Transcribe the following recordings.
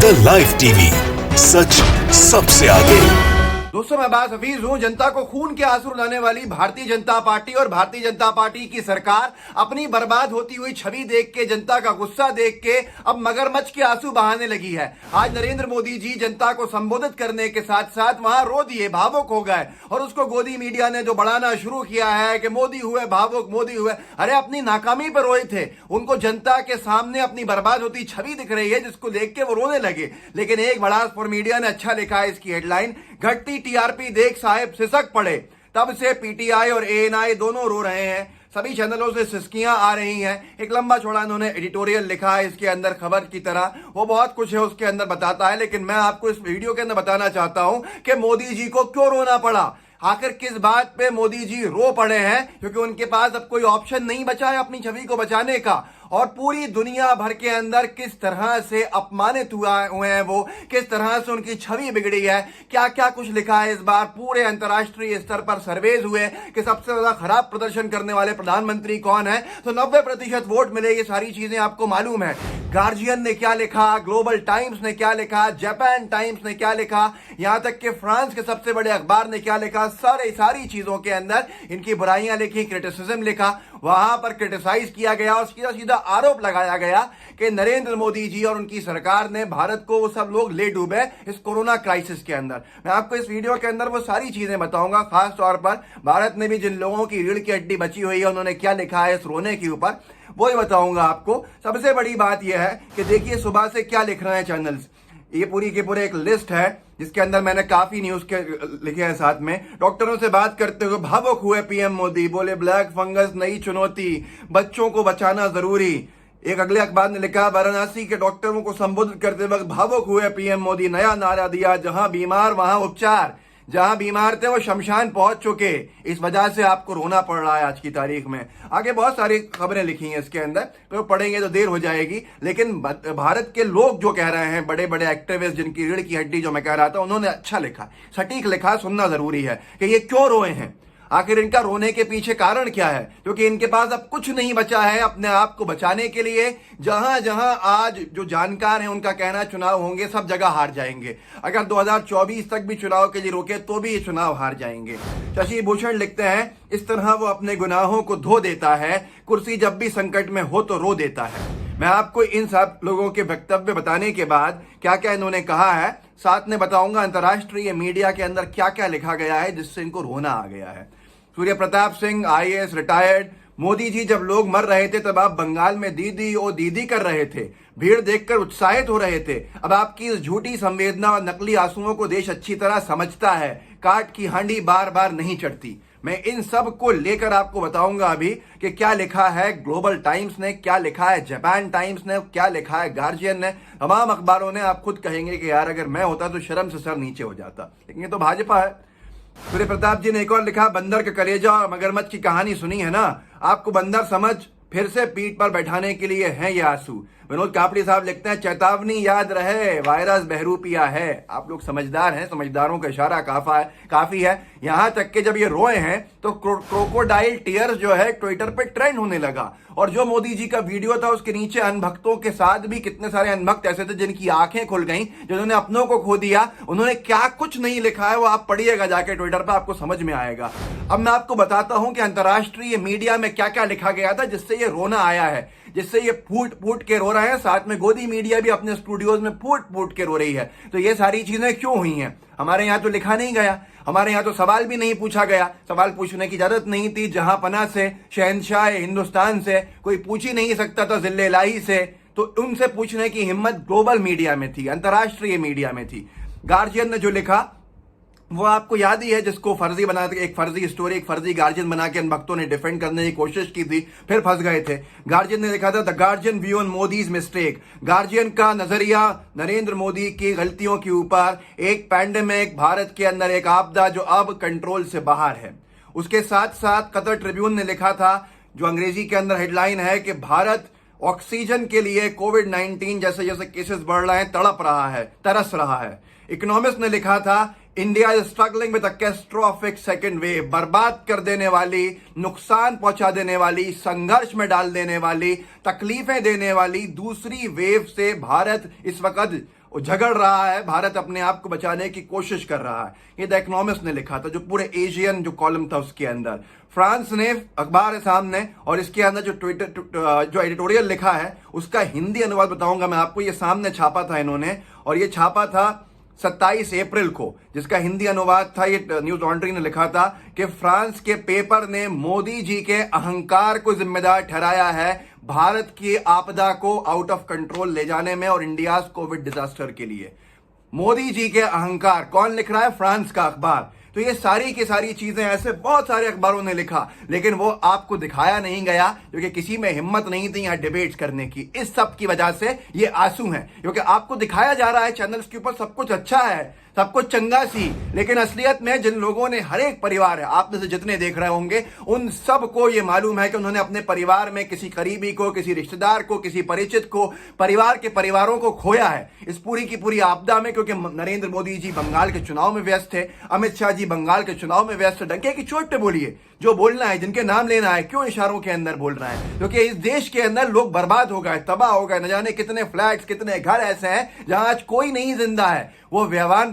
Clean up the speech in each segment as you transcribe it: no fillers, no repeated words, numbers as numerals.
The live TV, सच सबसे आगे। दोस्तों, मैं अब्बास हफीज हूं। जनता को खून के आंसू रुलाने वाली भारतीय जनता पार्टी और भारतीय जनता पार्टी की सरकार अपनी बर्बाद होती हुई छवि देख के, जनता का गुस्सा देख के अब मगरमच्छ के आंसू बहाने लगी है। आज नरेंद्र मोदी जी जनता को संबोधित करने के साथ साथ वहां रो दिए, भावुक हो गए और उसको गोदी मीडिया ने जो बढ़ाना शुरू किया है कि मोदी हुए भावुक, मोदी हुए। अरे अपनी नाकामी पर रोए थे, उनको जनता के सामने अपनी बर्बाद होती छवि दिख रही है जिसको देख के वो रोने लगे। लेकिन एक बड़ा फॉर मीडिया ने अच्छा लिखा है इसकी हेडलाइन, घटती टीआरपी देख साहेब सिसक पड़े। तब से पीटीआई और एएनआई दोनों रो रहे हैं, सभी चैनलों से सिसकियां आ रही हैं। एक लंबा चौड़ा इन्होंने एडिटोरियल लिखा है इसके अंदर खबर की तरह, वो बहुत कुछ है उसके अंदर बताता है। लेकिन मैं आपको इस वीडियो के अंदर बताना चाहता हूं कि मोदी जी को क्यों रोना पड़ा, आखिर किस बात पे मोदी जी रो पड़े हैं। क्योंकि उनके पास अब कोई ऑप्शन नहीं बचा है अपनी छवि को बचाने का। और पूरी दुनिया भर के अंदर किस तरह से अपमानित हुए हैं वो, किस तरह से उनकी छवि बिगड़ी है, क्या क्या कुछ लिखा है इस बार। पूरे अंतर्राष्ट्रीय स्तर पर सर्वेज हुए कि सबसे ज्यादा खराब प्रदर्शन करने वाले प्रधानमंत्री कौन है, तो 90% वोट मिले। ये सारी चीजें आपको मालूम है। गार्जियन ने क्या लिखा, ग्लोबल टाइम्स ने क्या लिखा, जापान टाइम्स ने क्या लिखा, यहां तक कि फ्रांस के सबसे बड़े अखबार ने क्या लिखा, सारी चीजों के अंदर इनकी बुराइयां लिखी, क्रिटिसिज्म लिखा। वहां पर क्रिटिसाइज किया गया और सीधा सीधा आरोप लगाया गया कि नरेंद्र मोदी जी और उनकी सरकार ने भारत को, वो सब लोग ले डूबे इस कोरोना क्राइसिस के अंदर। मैं आपको इस वीडियो के अंदर वो सारी चीजें बताऊंगा, खास तौर पर भारत में भी जिन लोगों की रीढ़ की हड्डी बची हुई है उन्होंने क्या लिखा है इस रोने के ऊपर, वो ही बताऊंगा आपको। सबसे बड़ी बात यह है कि देखिए सुबह से क्या लिख रहे हैं चैनल्स। ये पूरी की पूरी एक लिस्ट है जिसके अंदर मैंने काफी न्यूज के लिखे हैं। साथ में डॉक्टरों से बात करते हुए भावुक हुए पीएम मोदी, बोले ब्लैक फंगस नई चुनौती, बच्चों को बचाना जरूरी। एक अगले अखबार ने लिखा, वाराणसी के डॉक्टरों को संबोधित करते वक्त भावुक हुए पीएम मोदी, नया नारा दिया, जहां बीमार वहां उपचार। जहां बीमार थे वो शमशान पहुंच चुके, इस वजह से आपको रोना पड़ रहा है आज की तारीख में। आगे बहुत सारी खबरें लिखी हैं इसके अंदर, तो पढ़ेंगे तो देर हो जाएगी। लेकिन भारत के लोग जो कह रहे हैं, बड़े बड़े एक्टिविस्ट जिनकी रीढ़ की हड्डी जो मैं कह रहा था, उन्होंने अच्छा लिखा, सटीक लिखा, सुनना जरूरी है कि ये क्यों रोए हैं, आखिर इनका रोने के पीछे कारण क्या है। क्योंकि इनके पास अब कुछ नहीं बचा है अपने आप को बचाने के लिए। जहां जहां आज जो जानकार हैं उनका कहना है चुनाव होंगे, सब जगह हार जाएंगे। अगर 2024 तक भी चुनाव के लिए रोके तो भी ये चुनाव हार जाएंगे। शशि भूषण लिखते हैं, इस तरह वो अपने गुनाहों को धो देता है, कुर्सी जब भी संकट में हो तो रो देता है। मैं आपको इन सब लोगों के वक्तव्य बताने के बाद क्या क्या इन्होंने कहा है, साथ में बताऊंगा अंतर्राष्ट्रीय मीडिया के अंदर क्या क्या लिखा गया है जिससे इनको रोना आ गया है। सूर्य प्रताप सिंह आईएएस रिटायर्ड, मोदी जी जब लोग मर रहे थे तब आप बंगाल में दीदी ओ दीदी कर रहे थे, भीड़ देखकर उत्साहित हो रहे थे। अब आपकी इस झूठी संवेदना और नकली आंसुओं को देश अच्छी तरह समझता है, काट की हांडी बार बार नहीं चढ़ती। मैं इन सब को लेकर आपको बताऊंगा अभी कि क्या लिखा है ग्लोबल टाइम्स ने, क्या लिखा है जापान टाइम्स ने, क्या लिखा है गार्जियन ने, तमाम अखबारों ने। आप खुद कहेंगे कि यार अगर मैं होता तो शर्म से सर नीचे हो जाता, लेकिन ये तो भाजपा है। सूर्य प्रताप जी ने एक और लिखा, बंदर का कलेजा और मगरमच्छ की कहानी सुनी है ना, आपको बंदर समझ फिर से पीठ पर बैठाने के लिए हैं ये आंसू। विनोद कापड़ी साहब लिखते हैं, चेतावनी याद रहे, वायरस बहरूपिया है। आप लोग समझदार हैं, समझदारों का इशारा काफी है। यहां तक कि जब ये रोए हैं तो क्रोकोडाइल टीयर्स जो है ट्विटर पे ट्रेंड होने लगा। और जो मोदी जी का वीडियो था उसके नीचे अनभक्तों के साथ भी कितने सारे अनभक्त ऐसे थे जिनकी आंखें खुल गईं, जिन्होंने अपनों को खो दिया। उन्होंने क्या कुछ नहीं लिखा है वो आप पढ़िएगा जाके ट्विटर पर, आपको समझ में आएगा। अब मैं आपको बताता हूं कि अंतर्राष्ट्रीय मीडिया में क्या क्या लिखा गया था जिससे ये रोना आया है, जिससे ये फूट फूट के रो रहे हैं। साथ में गोदी मीडिया भी अपने स्टूडियोज में फूट फूट के रो रही है। तो ये सारी चीजें क्यों हुई हैं? हमारे यहां तो लिखा नहीं गया, हमारे यहां तो सवाल भी नहीं पूछा गया, सवाल पूछने की जरूरत नहीं थी। जहां पना से, शहंशाह हिंदुस्तान से कोई पूछ ही नहीं सकता था, जिले इलाही से, तो उनसे पूछने की हिम्मत ग्लोबल मीडिया में थी, अंतर्राष्ट्रीय मीडिया में थी। गार्जियन ने जो लिखा वो आपको याद ही है, जिसको फर्जी बना के, एक फर्जी स्टोरी, एक फर्जी गार्जियन बना के इन भक्तों ने डिफेंड करने की कोशिश की थी, फिर फंस गए थे। गार्जियन ने लिखा था, the guardian view on Modi's mistake, guardian का नजरिया नरेंद्र मोदी की गलतियों के ऊपर, एक पैंडेमिक, भारत के अंदर एक आपदा जो अब कंट्रोल से बाहर है। उसके साथ साथ कतर ट्रिब्यून ने लिखा था, जो अंग्रेजी के अंदर हेडलाइन है कि भारत ऑक्सीजन के लिए कोविड-19 जैसे जैसे केसेस बढ़ रहे हैं तड़प रहा है, तरस रहा है। इकोनॉमिस्ट ने लिखा था, India is struggling with a catastrophic second wave, बर्बाद कर देने वाली, नुकसान पहुंचा देने वाली, संघर्ष में डाल देने वाली, तकलीफें देने वाली दूसरी वेव से भारत इस वक्त झगड़ रहा है, भारत अपने आप को बचाने की कोशिश कर रहा है। ये द इकोनॉमिस्ट ने लिखा था, जो पूरे एशियन जो कॉलम था उसके अंदर। फ्रांस ने अखबार है सामने, और इसके अंदर जो एडिटोरियल लिखा है उसका हिंदी अनुवाद बताऊंगा मैं आपको। ये सामने छापा था इन्होंने, और ये छापा था 27 अप्रैल को, जिसका हिंदी अनुवाद था, ये न्यूज लॉन्ड्री ने लिखा था कि फ्रांस के पेपर ने मोदी जी के अहंकार को जिम्मेदार ठहराया है भारत की आपदा को आउट ऑफ कंट्रोल ले जाने में और इंडिया कोविड डिजास्टर के लिए। मोदी जी के अहंकार, कौन लिख रहा है? फ्रांस का अखबार। तो ये सारी की सारी चीजें ऐसे बहुत सारे अखबारों ने लिखा, लेकिन वो आपको दिखाया नहीं गया क्योंकि किसी में हिम्मत नहीं थी यहां डिबेट्स करने की। इस सब की वजह से ये आंसू हैं, क्योंकि आपको दिखाया जा रहा है चैनल्स के ऊपर सब कुछ अच्छा है, सब कुछ चंगा सी, लेकिन असलियत में जिन लोगों ने, हर एक परिवार है, आप में से जितने देख रहे होंगे उन सब को ये मालूम है कि उन्होंने अपने परिवार में किसी करीबी को, किसी रिश्तेदार को, किसी परिचित को, परिवार के परिवारों को खोया है इस पूरी की पूरी आपदा में। क्योंकि नरेंद्र मोदी जी बंगाल के चुनाव में व्यस्त थे, अमित शाह जी बंगाल के चुनाव में व्यस्त थे। डंके की चोट पे बोलिए, जो बोलना है, जिनके नाम लेना है, क्यों इशारों के अंदर बोल रहा है? क्योंकि इस देश के अंदर लोग बर्बाद हो गए, तबाह हो गए। न जाने कितने फ्लैट्स, कितने घर ऐसे हैं जहां आज कोई नहीं जिंदा है, वो वीरान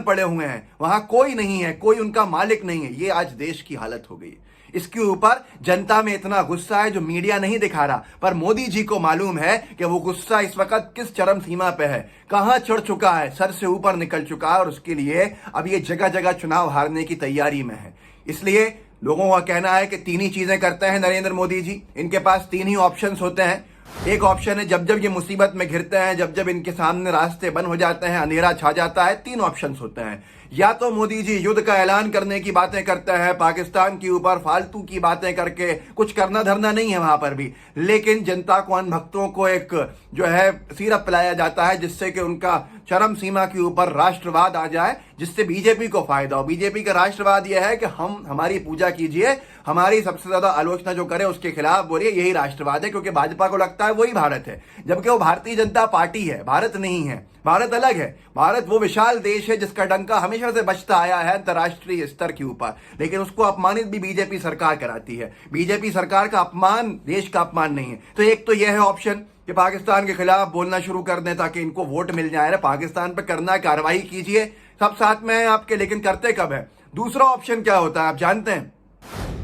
पड़े हुए हैं, वहां कोई नहीं है, कोई उनका मालिक नहीं है। ये आज देश की हालत हो गई। इसके ऊपर जनता में इतना गुस्सा है जो मीडिया नहीं दिखा रहा, पर मोदी जी को मालूम है कि वो गुस्सा इस वक्त किस चरम सीमा पे है, कहां चढ़ चुका है, सर से ऊपर निकल चुका है, और उसके लिए अब ये जगह जगह चुनाव हारने की तैयारी में है। इसलिए लोगों का कहना है कि तीन ही चीजें करते हैं नरेंद्र मोदी जी। इनके पास तीन ही ऑप्शंस होते हैं। एक ऑप्शन है जब जब ये मुसीबत में घिरते हैं, जब जब इनके सामने रास्ते बंद हो जाते हैं, अंधेरा छा जाता है, तीन ऑप्शंस होते हैं। या तो मोदी जी युद्ध का ऐलान करने की बातें करते हैं, पाकिस्तान के ऊपर फालतू की बातें करके, कुछ करना धरना नहीं है वहां पर भी, लेकिन जनता को, अन भक्तों को एक जो है सिरप पिलाया जाता है जिससे कि उनका चरम सीमा के ऊपर राष्ट्रवाद आ जाए, जिससे बीजेपी को फायदा हो। बीजेपी का राष्ट्रवाद यह है कि हम, हमारी पूजा कीजिए, हमारी सबसे ज्यादा आलोचना जो करे उसके खिलाफ बोलिए, यही राष्ट्रवाद है। क्योंकि भाजपा को लगता है वही भारत है, जबकि वो भारतीय जनता पार्टी है, भारत नहीं है। भारत अलग है। भारत वो विशाल देश है जिसका डंका हमेशा से बजता आया है अंतर्राष्ट्रीय स्तर के ऊपर, लेकिन उसको अपमानित भी बीजेपी सरकार कराती है। बीजेपी सरकार का अपमान देश का अपमान नहीं है। तो एक तो यह है ऑप्शन कि पाकिस्तान के खिलाफ बोलना शुरू कर दें ताकि इनको वोट मिल जाए। पाकिस्तान पर करना है, कार्रवाई कीजिए, सब साथ में है आपके, लेकिन करते कब है? दूसरा ऑप्शन क्या होता है आप जानते हैं?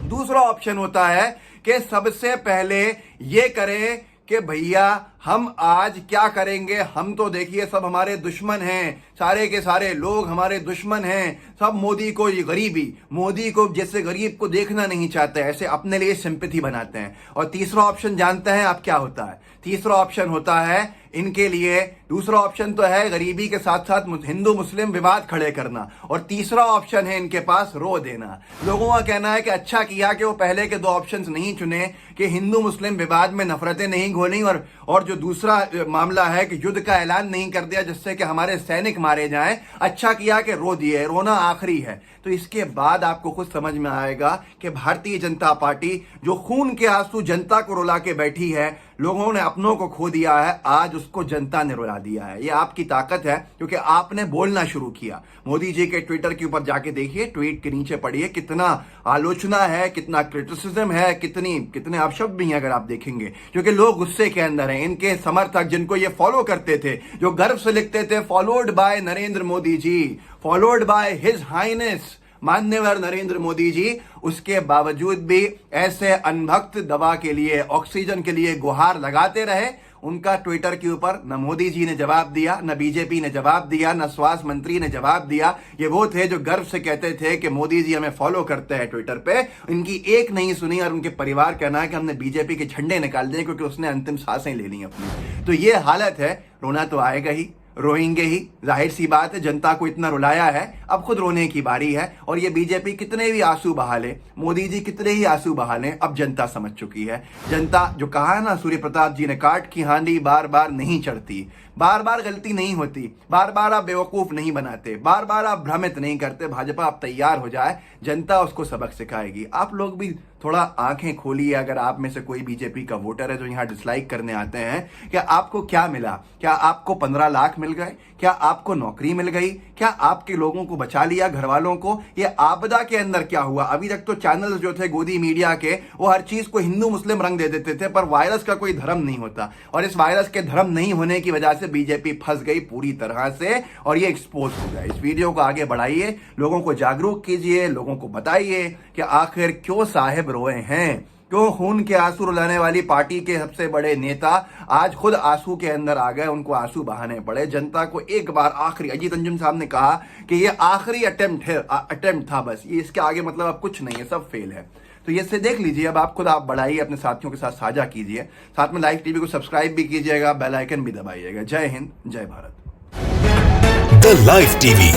दूसरा ऑप्शन होता है कि सबसे पहले ये करें कि भैया हम आज क्या करेंगे, हम तो देखिए सब हमारे दुश्मन हैं, सारे के सारे लोग हमारे दुश्मन हैं, सब मोदी को, ये गरीबी, मोदी को जैसे गरीब को देखना नहीं चाहते, ऐसे अपने लिए सिंपैथी बनाते हैं। और तीसरा ऑप्शन जानते हैं आप क्या होता है? तीसरा ऑप्शन होता है इनके लिए, दूसरा ऑप्शन तो है गरीबी के साथ साथ हिंदू मुस्लिम विवाद खड़े करना, और तीसरा ऑप्शन है इनके पास रो देना। लोगों का कहना है कि अच्छा किया कि वो पहले के दो ऑप्शंस नहीं चुने, कि हिंदू मुस्लिम विवाद में नफरतें नहीं घोली, और जो दूसरा मामला है कि युद्ध का ऐलान नहीं कर दिया जिससे कि हमारे सैनिक मारे जाएं, अच्छा किया कि रो दिए, रोना आखिरी है। तो इसके बाद आपको खुद समझ में आएगा कि भारतीय जनता पार्टी जो खून के आंसू जनता को रुला के बैठी है, लोगों ने अपनों को खो दिया है, आज उसको जनता ने रुला दिया है। ये आपकी ताकत है क्योंकि आपने बोलना शुरू किया। मोदी जी के ट्विटर के ऊपर जाके देखिए, ट्वीट के नीचे पढ़िए, कितना आलोचना है, कितना क्रिटिसिज्म है, कितने अपशब्द भी हैं अगर आप देखेंगे, क्योंकि लोग गुस्से के अंदर हैं। इनके समर्थक जिनको ये फॉलो करते थे, जो गर्व से लिखते थे followed by Narendra Modi ji, followed by his highness मान्यवर नरेंद्र मोदी जी, उसके बावजूद भी ऐसे अनभक्त दवा के लिए, ऑक्सीजन के लिए गुहार लगाते रहे। उनका ट्विटर के ऊपर न मोदी जी ने जवाब दिया, न बीजेपी ने जवाब दिया, न स्वास्थ्य मंत्री ने जवाब दिया। ये वो थे जो गर्व से कहते थे कि मोदी जी हमें फॉलो करते हैं ट्विटर पे, इनकी एक नहीं सुनी, और उनके परिवार कहना है कि हमने बीजेपी के झंडे निकाल दिए क्योंकि उसने अंतिम सांसें ले ली अपनी। तो ये हालत है, रोना तो आएगा ही, रोएंगे ही, जाहिर सी बात है, जनता को इतना रुलाया है, अब खुद रोने की बारी है। और ये बीजेपी कितने भी आंसू बहा ले, मोदी जी कितने ही आंसू बहा लें, अब जनता समझ चुकी है। जनता, जो कहा है ना सूर्य प्रताप जी ने, काट की हांडी बार बार नहीं चढ़ती, बार बार गलती नहीं होती, बार बार आप बेवकूफ नहीं बनाते, बार बार आप भ्रमित नहीं करते। भाजपा आप तैयार हो जाए, जनता उसको सबक सिखाएगी। आप लोग भी थोड़ा आंखें खोलिए। अगर आप में से कोई बीजेपी का वोटर है जो यहाँ डिसलाइक करने आते हैं, क्या आपको क्या मिला? क्या आपको 15 लाख मिल गए? क्या आपको नौकरी मिल गई? क्या आपके लोगों को बचा लिया, घर वालों को? ये आपदा के अंदर क्या हुआ? अभी तक तो चैनल्स जो थे गोदी मीडिया के, वो हर चीज को हिंदू मुस्लिम रंग दे देते थे, पर वायरस का कोई धर्म नहीं होता, और इस वायरस के धर्म नहीं होने की वजह से से बीजेपी फंस गई पूरी तरह से और ये एक्सपोज हो गया। इस वीडियो को आगे बढ़ाइए, लोगों को जागरूक कीजिए, लोगों को बताइए कि आखिर क्यों साहेब रोए हैं, क्यों खून के आंसू रुलाने वाली पार्टी के सबसे बड़े नेता आज खुद आंसू के अंदर आ गए, उनको आंसू बहाने पड़े। जनता को एक बार आखिरी, अजीत अंजुम साहब ने कहा कि ये आखिरी अटेम्प्ट था, बस ये इसके आगे मतलब अब कुछ नहीं है, सब फेल है। तो ये से देख लीजिए, अब आप खुद आप बढ़ाइए, अपने साथियों के साथ साझा कीजिए, साथ में लाइव टीवी को सब्सक्राइब भी कीजिएगा, बेल आइकन भी दबाइएगा। जय हिंद, जय भारत। द लाइव टीवी,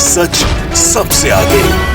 सच सबसे आगे।